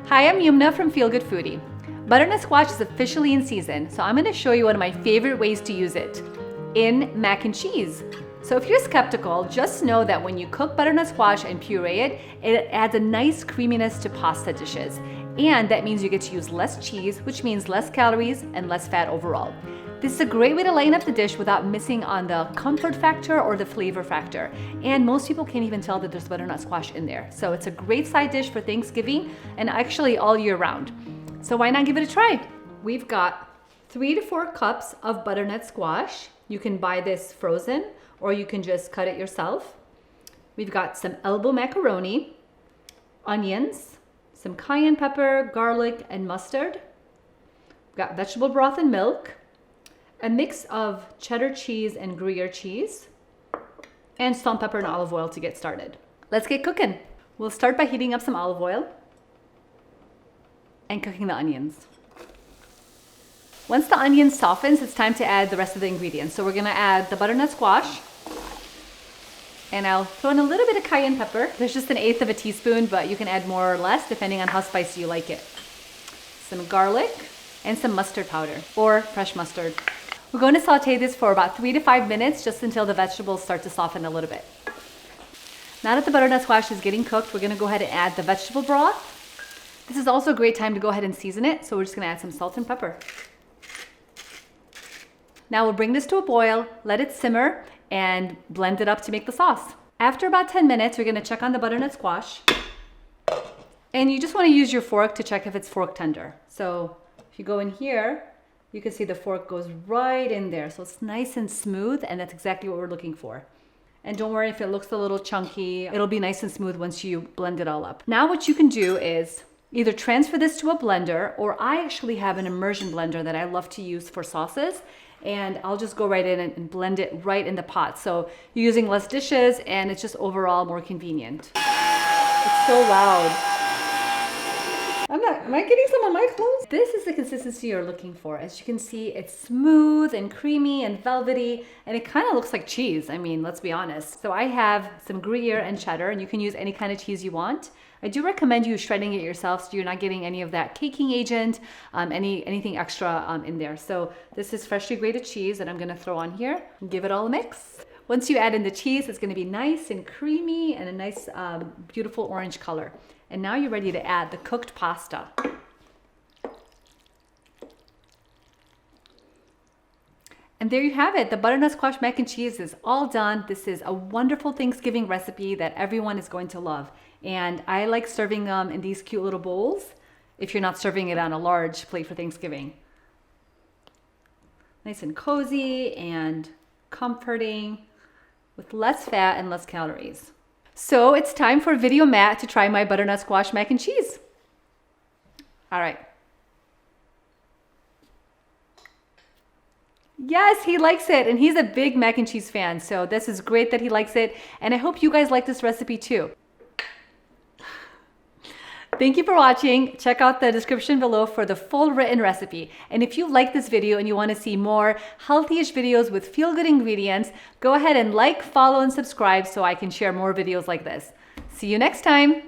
Hi, I'm Yumna from Feel Good Foodie. Butternut squash is officially in season, so I'm going to show you one of my favorite ways to use it, in mac and cheese. So if you're skeptical, just know that when you cook butternut squash and puree it, it adds a nice creaminess to pasta dishes. And that means you get to use less cheese, which means less calories and less fat overall. This is a great way to lighten up the dish without missing on the comfort factor or the flavor factor. And most people can't even tell that there's butternut squash in there. So it's a great side dish for Thanksgiving and actually all year round. So why not give it a try? We've got 3 to 4 cups of butternut squash. You can buy this frozen or you can just cut it yourself. We've got some elbow macaroni, onions, some cayenne pepper, garlic, and mustard. We've got vegetable broth and milk, a mix of cheddar cheese and gruyere cheese, and salt, pepper, and olive oil to get started. Let's get cooking. We'll start by heating up some olive oil and cooking the onions. Once the onion softens, it's time to add the rest of the ingredients. So we're gonna add the butternut squash, and I'll throw in a little bit of cayenne pepper. There's just 1/8 teaspoon, but you can add more or less depending on how spicy you like it. Some garlic and some mustard powder or fresh mustard. We're going to saute this for about 3 to 5 minutes just until the vegetables start to soften a little bit. Now that the butternut squash is getting cooked, we're gonna go ahead and add the vegetable broth. This is also a great time to go ahead and season it, so we're just gonna add some salt and pepper. Now we'll bring this to a boil, let it simmer, and blend it up to make the sauce. After about 10 minutes, we're gonna check on the butternut squash. And you just wanna use your fork to check if it's fork tender. So if you go in here, you can see the fork goes right in there. So it's nice and smooth, and that's exactly what we're looking for. And don't worry if it looks a little chunky, it'll be nice and smooth once you blend it all up. Now what you can do is either transfer this to a blender, or I actually have an immersion blender that I love to use for sauces. And I'll just go right in and blend it right in the pot. So you're using less dishes and it's just overall more convenient. It's so loud. Am I getting some on my clothes? This is the consistency you're looking for. As you can see, it's smooth and creamy and velvety, and it kind of looks like cheese. I mean, let's be honest. So I have some gruyere and cheddar, and you can use any kind of cheese you want. I do recommend you shredding it yourself so you're not getting any of that caking agent, anything extra in there. So this is freshly grated cheese that I'm gonna throw on here and give it all a mix. Once you add in the cheese, it's gonna be nice and creamy and a nice, beautiful orange color. And now you're ready to add the cooked pasta. And there you have it. The butternut squash mac and cheese is all done. This is a wonderful Thanksgiving recipe that everyone is going to love. And I like serving them in these cute little bowls if you're not serving it on a large plate for Thanksgiving. Nice and cozy and comforting with less fat and less calories. So it's time for video Matt to try my butternut squash mac and cheese. All right. Yes, he likes it, and he's a big mac and cheese fan. So this is great that he likes it, and I hope you guys like this recipe too. Thank you for watching. Check out the description below for the full written recipe. And if you like this video and you want to see more healthy-ish videos with feel-good ingredients, go ahead and like, follow, and subscribe so I can share more videos like this. See you next time.